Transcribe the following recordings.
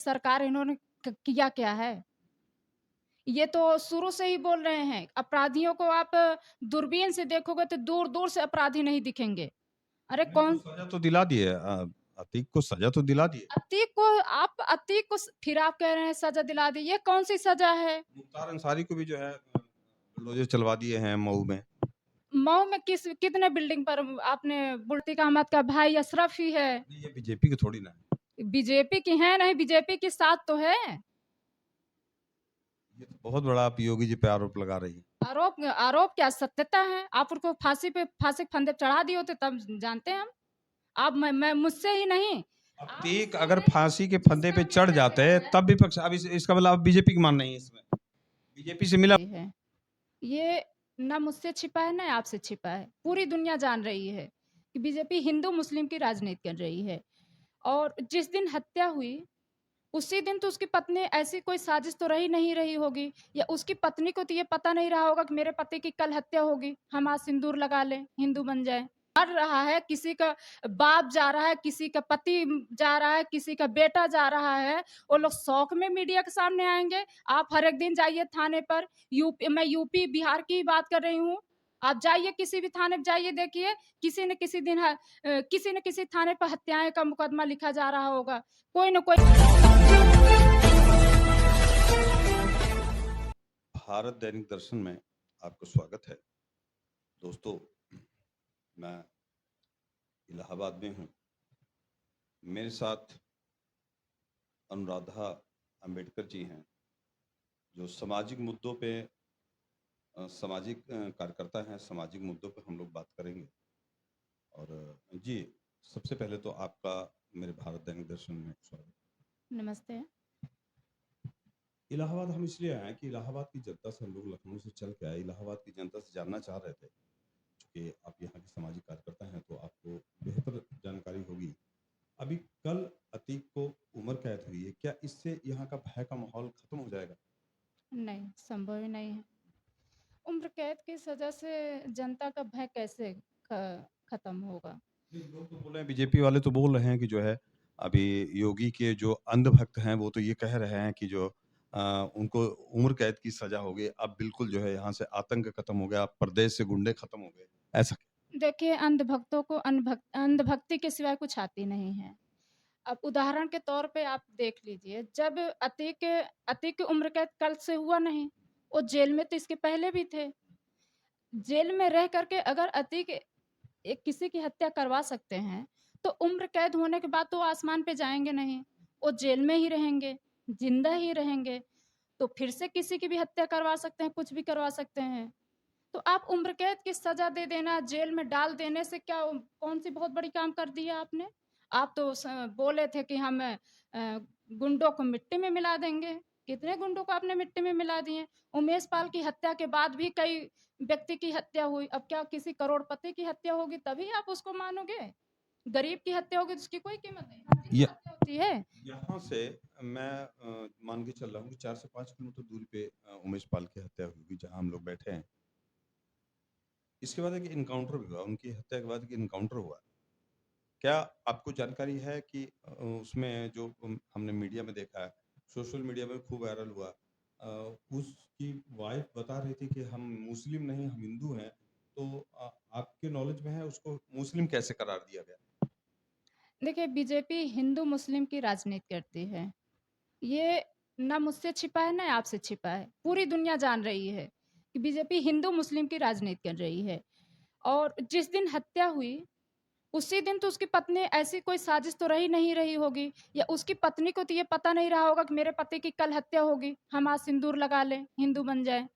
सरकार इन्होंने किया क्या है? ये तो शुरू से ही बोल रहे हैं, अपराधियों को आप दूरबीन से देखोगे तो दूर-दूर से अपराधी नहीं दिखेंगे। अरे नहीं तो कौन सजा तो दिला दिए, अतीक को सजा तो दिला दिए। अतीक को फिर आप कह रहे हैं सज़ा दिला दी, ये कौन-सी सज़ा है? मुख्तार अंसारी को भी जो है बुलडोज़र चलवा दिए हैं मऊ में। मऊ में कितने बिल्डिंग पर आपने बुल्टी अहमद का भाई अशरफ ही है। नहीं, ये बीजेपी की थोड़ी ना है। बीजेपी की है नहीं, बीजेपी के साथ तो है। ये तो बहुत बड़ा आप योगी जी पे आरोप लगा रही हैं। आरोप आरोप क्या सत्यता है? आप उनको फांसी के फंदे पे चढ़ा दिए होते तब जानते हम। आप मैं मुझसे ही नहीं, आप अतीक मुझसे ही अगर नहीं, फांसी के फंदे पे जिसका चढ़ निर्णय जाते लिया हैं है तब विपक्ष, अब इसका मतलब आप बीजेपी की मान रही हैं इसमें। बीजेपी से मिला। ये है। ये ना मुझसे छिपा है, ना आपसे छिपा है। पूरी दुनिया जान रही है कि बीजेपी हिंदू-मुस्लिम की राजनीति कर रही है और जिस दिन हत्या हुई उसी दिन तो उसकी पत्नी ऐसी कोई साजिश तो रही नहीं रही होगी या उसकी पत्नी को तो ये पता नहीं रहा होगा कि मेरे पति की कल हत्या होगी, हम आज सिंदूर लगा लें, हिंदू बन जाएँ। मर रहा है, किसी का बाप जा रहा है, किसी का पति जा रहा है, किसी का बेटा जा रहा है, वो लोग शौक में मीडिया के सामने आएँगे। आप हर एक दिन जाइए थाने पर, मैं यूपी, बिहार की ही बात कर रही हूँ। आप जाइए किसी भी थाने पे जाइए देखिए, किसी न किसी दिन किसी न किसी थाने पर हत्याएँ का मुकदमा लिखा जा रहा होगा। कोई न कोई भारत दैनिक दर्शन में आपका स्वागत है। दोस्तों, मैं इलाहाबाद में हूँ। मेरे साथ अनुराधा अंबेडकर जी हैं, जो सामाजिक मुद्दों पे सामाजिक कार्यकर्ता हैं। सामाजिक मुद्दों पे हम लोग बात करेंगे। और जी, सबसे पहले तो आपका मेरे भारत दैनिक दर्शन में स्वागत। नमस्ते। इलाहाबाद हम इसलिए आए हैं कि इलाहाबाद की जनता से, हम लोग लखनऊ से चल के आए, इलाहाबाद की जनता से जानना चाह रहे थे कि आप यहाँ के सामाजिक कार्यकर्ता हैं तो आपको बेहतर जानकारी होगी। अभी कल अतीक को उम्र कैद हुई है, क्या इससे यहाँ का भय का माहौल खत्म हो जाएगा? नहीं, संभव ही नहीं है। उम्र कैद की सज़ा से जनता का भय कैसे खत्म होगा? नहीं, लोग तो बोल रहे हैं, बीजेपी वाले तो बोल रहे हैं कि जो है अभी योगी के जो अंधभक्त हैं वो तो ये कह रहे हैं कि जो उनको उम्र कैद की सजा हो गई, अब बिल्कुल जो है यहाँ से आतंक खत्म हो गया, प्रदेश से गुंडे खत्म हो गए, ऐसा। देखिए अंधभक्तों को अंधभक्ति के सिवाय कुछ आती नहीं है। अब उदाहरण के तौर पे आप देख लीजिए, जब अतीक की उम्र कैद कल से हुआ नहीं, वो जेल में तो इसके पहले भी थे। जेल में रह कर के अगर अतीक एक किसी की हत्या करवा सकते हैं, तो उम्र कैद होने के बाद तो आसमान पे जाएँगे नहीं, वो जेल में ही रहेंगे, ज़िंदा ही रहेंगे, तो फिर से किसी की भी हत्या करवा सकते हैं, कुछ भी करवा सकते हैं। तो आप उम्र कैद की सज़ा दे देना, जेल में डाल देने से क्या कौन-सी बहुत बड़ी काम कर दी है आपने? आप तो बोले थे कि हम गुंडों को मिट्टी में मिला देंगे, कितने गुंडों को आपने मिट्टी में मिला दिए? उमेश पाल की हत्या के बाद भी कई व्यक्ति की हत्या हुई, अब क्या किसी करोड़पति की हत्या होगी तभी आप उसको मानोगे? गरीब की हत्या होगी तो उसकी कोई कीमत नहीं, हर चीज़ य की हत्या होती है। यहाँ से मैं मान के चल रहा हूँ कि 4 से 5 किलोमीटर दूरी पे उमेश पाल की हत्या हुई होगी, जहाँ हम लोग बैठे हैं। इसके बाद एक एनकाउंटर भी हुआ, उनकी हत्या के बाद एक एनकाउंटर हुआ। क्या आपको जानकारी है कि उसमें जो हमने मीडिया में देखा है, सोशल मीडिया में खूब वायरल हुआ, उसकी वाइफ बता रही थी कि हम मुस्लिम नहीं, हम हिंदू हैं, तो आपके नॉलेज में है उसको मुस्लिम कैसे करार दिया गया? देखिए बीजेपी हिंदू-मुस्लिम की राजनीति करती है। ये ना मुझसे छिपा है, ना आपसे छिपा है। पूरी दुनिया जान रही है कि बीजेपी हिंदू-मुस्लिम की राजनीति कर रही है और जिस दिन हत्या हुई, उसी दिन तो उसकी पत्नी ऐसी कोई साजिश तो रही नहीं रही होगी या उसकी पत्नी को तो ये पता नहीं रहा होगा कि मेरे पति की कल हत्या होगी, हम आज सिंदूर लगा लें, हिंदू बन जाएँ।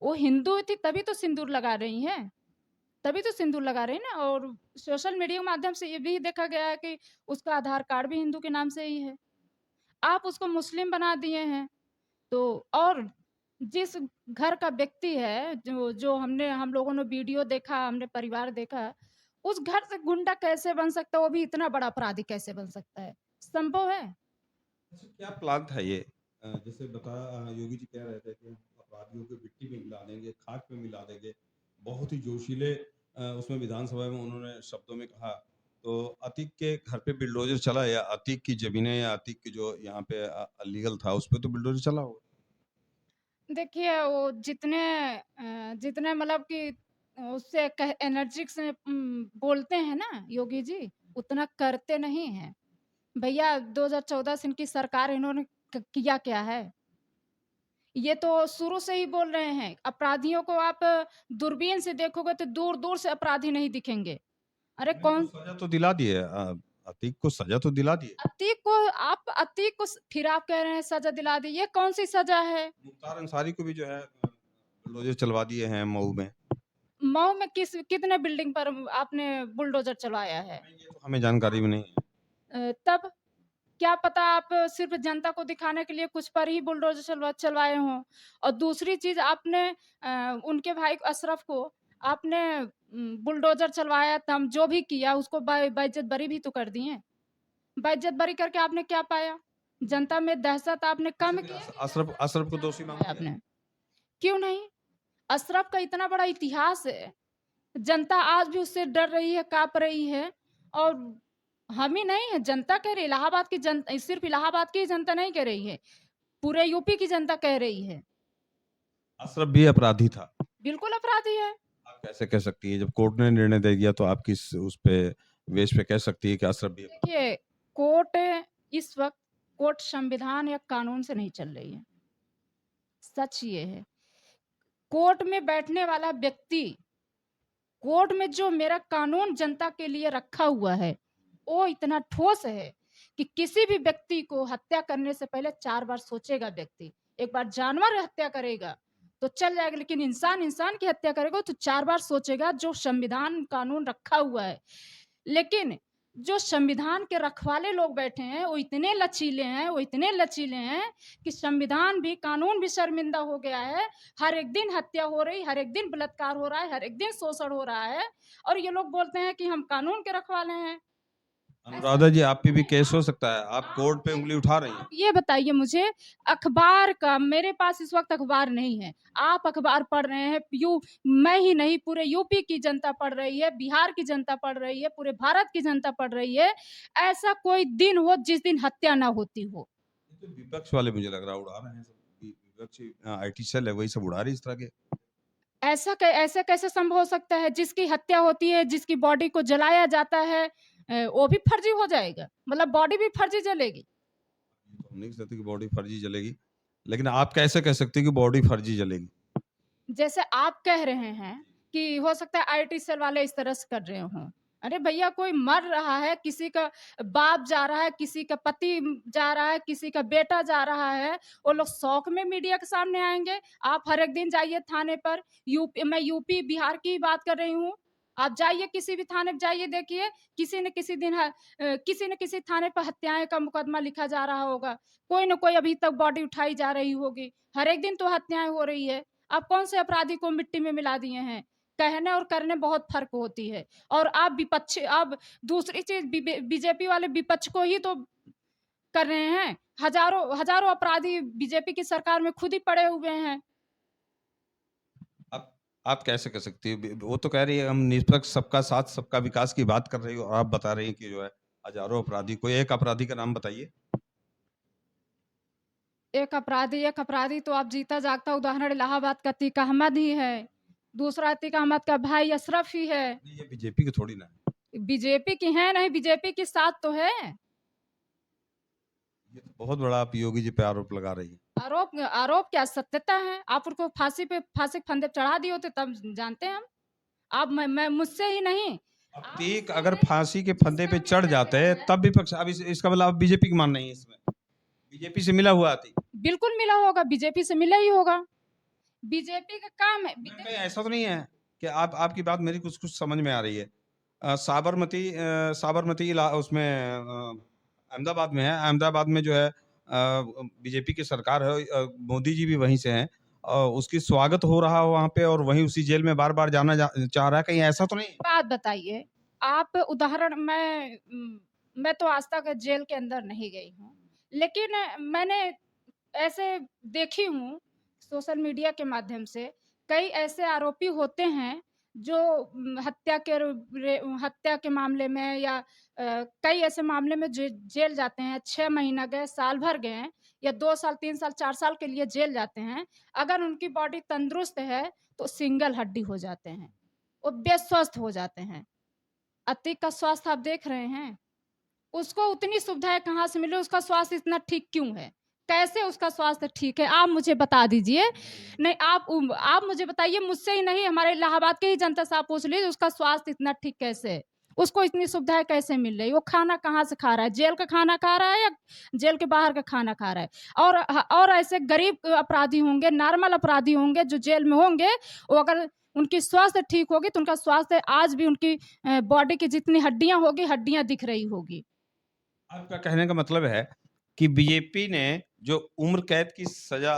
वो हिंदू थी तभी तो सिंदूर लगा रही हैं, तभी तो सिंदूर लगा रही हैं ना और सोशल मीडिया के माध्यम से ये भी देखा गया है कि उसका आधार कार्ड भी हिंदू के नाम से ही है। आप उसको मुस्लिम बना दिए हैं। तो और जिस घर का व्यक्ति है, जो जो हम लोगों ने वीडियो देखा, हमने परिवार देखा, उस घर से गुंडा कैसे बन सकता है? वो भी इतना बड़ा अपराधी कैसे बन सकता है? संभव है? अच्छा, क्या प्लान था ये? जैसे योगी जी कह रहे थे कि अपराधियों को मिट्टी में मिला देंगे, खाक में मिला देंगे। बहुत ही जोशीले उसमें विधानसभा में उन्होंने शब्दों में कहा। तो अतीक के घर पे बुलडोजर चला या अतीक की ज़मीनें या अतीक की जो यहाँ पे लीगल था उस पे तो बुलडोजर चला होगा? देखिए वो जितने मतलब कि उससे कह एनर्जिक से बोलते हैं ना योगी जी, उतना करते नहीं हैं। भैया 2014 से इनकी सरकार इन्होंने किया क्या है? ये तो शुरू से ही बोल रहे हैं, अपराधियों को आप दूरबीन से देखोगे तो दूर-दूर से अपराधी नहीं दिखेंगे। अरे नहीं तो कौन सज़ा तो दिला दी है अतीक को सज़ा तो दिला दी है। अतीक को फिर आप कह रहे हैं सज़ा दिला दी, ये कौन-सी सज़ा है? मुख्तार अंसारी को भी जो है बुलडोजर चलवा दिए हैं मऊ में। मऊ में कितने बिल्डिंग पर आपने बुलडोज़र चलाया है? नहीं, ये तो हमें जानकारी भी नहीं है। तब क्या पता आप सिर्फ़ जनता को दिखाने के लिए कुछ पर ही बुलडोज़र चलवाए हों। और दूसरी चीज़ आपने उनके भाई अशरफ को आपने बुलडोज़र चलवाया तम जो भी किया उसको बाइज्जत बरी भी तो कर दिए। बाइज्जत बरी करके आपने क्या पाया? जनता में दहशत आपने अच्छा कम फिर किया अशरफ अशरफ को दोषी पाया मानती हैं? आपने? क्यों नहीं? अशरफ का इतना बड़ा इतिहास है। जनता आज भी उससे डर रही है, काँप रही है और हम ही नहीं है, जनता कह रही है, इलाहाबाद की सिर्फ़ इलाहाबाद की ही जनता नहीं कह रही है, पूरे यूपी की जनता कह रही है। अशरफ भी अपराधी था। बिल्कुल अपराधी है। आप कैसे कह सकती है जब कोर्ट ने निर्णय दे दिया तो आप किस उस पे बेस पे कह सकती है कि अशरफ भी देखिए, कोर्ट इस वक़्त कोर्ट संविधान या कानून से नहीं चल रही है। सच ये है। कोर्ट में बैठने वाला व्यक्ति कोर्ट में जो मेरा कानून जनता के लिए रखा हुआ है, वो इतना ठोस है कि किसी भी व्यक्ति को हत्या करने से पहले 4 बार सोचेगा व्यक्ति। एक बार जानवर हत्या करेगा, तो चल जाएगा लेकिन इंसान की हत्या करेगा तो 4 बार सोचेगा जो संविधान कानून रखा हुआ है। लेकिन जो संविधान के रखवाले लोग बैठे हैं, वो इतने लचीले हैं कि संविधान भी, कानून भी शर्मिंदा हो गया है। हर एक दिन हत्या हो रही, हर एक दिन बलात्कार हो रहा है, हर एक दिन शोषण हो रहा है और ये लोग बोलते हैं कि हम कानून के रखवाले हैं। ऐसा अनुराधा जी आप पे भी केस हो सकता है। आप आप कोर्ट पे उंगली उठा रही हैं। आप ये बताइए मुझे अखबार का मेरे पास इस वक़्त अखबार नहीं है। आप अखबार पढ़ रहे हैं, मैं ही नहीं पूरे यूपी की जनता पढ़ रही है, बिहार की जनता पढ़ रही है, पूरे भारत की जनता पढ़ रही है। ऐसा कोई दिन हो जिस दिन हत्या ना होती हो। ये तो विपक्ष वाले मुझे लग रहा है उड़ा रहे हैं सब। विपक्षी आईटी सेल है वही सब उड़ा रही है इस तरह के। ऐसा कैसे संभव हो सकता है? जिसकी हत्या होती है, जिसकी बॉडी को जलाया जाता है वो भी फर्जी हो जाएगा? मतलब बॉडी भी फर्जी जलेगी? ये तो हम नहीं कह सकते कि बॉडी फर्जी जलेगी। लेकिन आप कैसे कह सकते हैं कि बॉडी फर्जी जलेगी? जैसे आप कह रहे हैं कि हो सकता है आईटी सेल वाले इस तरह से कर रहे हों। अरे भैया कोई मर रहा है, किसी का बाप जा रहा है, किसी का पति जा रहा है, किसी का बेटा जा रहा है, वो लोग शौक में मीडिया के सामने आएँगे। आप हर एक दिन जाइए थाने पर, मैं यूपी, बिहार की ही बात कर रही हूँ। आप जाइए किसी भी थाने पे जाइए देखिए, किसी न किसी थाने पर हत्याएँ का मुकदमा लिखा जा रहा होगा। कोई न कोई अभी तक बॉडी उठाई जा रही होगी। हर एक दिन तो हत्याएँ हो रही है। आप कौन से अपराधी को मिट्टी में मिला दिए हैं? कहने और करने बहुत फ़र्क होती है और आप दूसरी चीज़ बीजेपी वाले विपक्ष को ही तो कर रहे हैं। हज़ारों अपराधी बीजेपी की सरकार में खुद ही पड़े हुए हैं। आप आप कैसे कह सकती हैं? वो तो कह रही है हम निष्पक्ष सबका साथ सबका विकास की बात कर रही हो और आप बता रही हैं कि जो है हज़ारों अपराधी कोई एक अपराधी का नाम बताइए। एक अपराधी तो आप जीता जागता उदाहरण इलाहाबाद का अतीक अहमद ही है। दूसरा अतीक अहमद का भाई अशरफ ही है। नहीं ये बीजेपी की थोड़ी ना है। बीजेपी की है नहीं, बीजेपी के साथ तो है। ये तो बहुत बड़ा आप योगी जी पे आरोप लगा रही हैं। आरोप आरोप क्या सत्यता है। आप उनको फांसी के फंदे पे चढ़ा दिए होते तब जानते हम। आप मैं मुझसे ही नहीं, अब आप तीक मुझसे ही अगर नहीं, फांसी के फंदे जिसका पे चढ़ मेरा जाते हैं बयान है तब विपक्ष अब इसका मतलब आप बीजेपी की मान रही हैं इसमें। बीजेपी से मिला हुआ आती। बिल्कुल मिला होगा, बीजेपी से मिला ही होगा। बीजेपी का काम है नहीं, कहीं ऐसा तो नहीं है कि आप आपकी बात मेरी कुछ कुछ समझ में आ रही है। साबरमती उसमें अहमदाबाद में है। अहमदाबाद में जो है बीजेपी की सरकार है। मोदी जी भी वहीं से हैं। उसकी स्वागत हो रहा हो वहाँ पे और वहीं उसी जेल में बार बार चाह रहा है। कहीं ऐसा तो नहीं है? बात बताइए, आप उदाहरण मैं तो आज तक जेल के अंदर नहीं गई हूँ। लेकिन मैंने ऐसे देखी हूँ सोशल मीडिया के माध्यम से, कई ऐसे आरोपी होते हैं जो हत्या के मामले में या कई ऐसे मामले में जेल जाते हैं, 6 महीना गए, साल भर गए हैं या 2 साल, 3 साल, 4 साल के लिए जेल जाते हैं। अगर उनकी बॉडी तंदुरुस्त है, तो सिंगल हड्डी हो जाते हैं, वो बेस्वस्थ हो जाते हैं। अतीक का स्वास्थ्य आप देख रहे हैं, उसको उतनी सुविधाएँ कहाँ से मिली, उसका स्वास्थ्य इतना ठीक क्यों है? कैसे उसका स्वास्थ्य ठीक है? आप मुझे बता दीजिए। नहीं आप मुझे बताइए, मुझसे ही नहीं, हमारे इलाहाबाद के ही जनता से आप पूछ लीजिए उसका स्वास्थ्य इतना ठीक कैसे है? उसको इतनी सुविधाएँ कैसे मिल रही है? वो खाना कहाँ से खा रहा है? जेल का खाना खा रहा है या जेल के बाहर का खाना खा रहा है? और ऐसे गरीब अपराधी होंगे, नॉर्मल अपराधी होंगे जो जेल में होंगे, वो अगर उनकी स्वास्थ्य ठीक होगी तो उनका स्वास्थ्य आज भी उनकी बॉडी की जितनी हड्डियाँ होगी, हड्डियाँ दिख रही होगी। आपका कहने का मतलब है कि बीजेपी ने जो उम्र कैद की सजा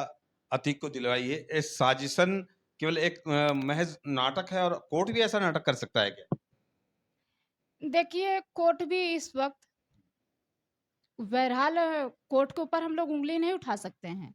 अतीक को दिलवाई है, ये साजिशन केवल एक महज नाटक है और कोर्ट भी ऐसा नाटक कर सकता है क्या? देखिए, कोर्ट भी इस वक़्त बहरहाल कोर्ट के ऊपर हम लोग उँगली नहीं उठा सकते हैं।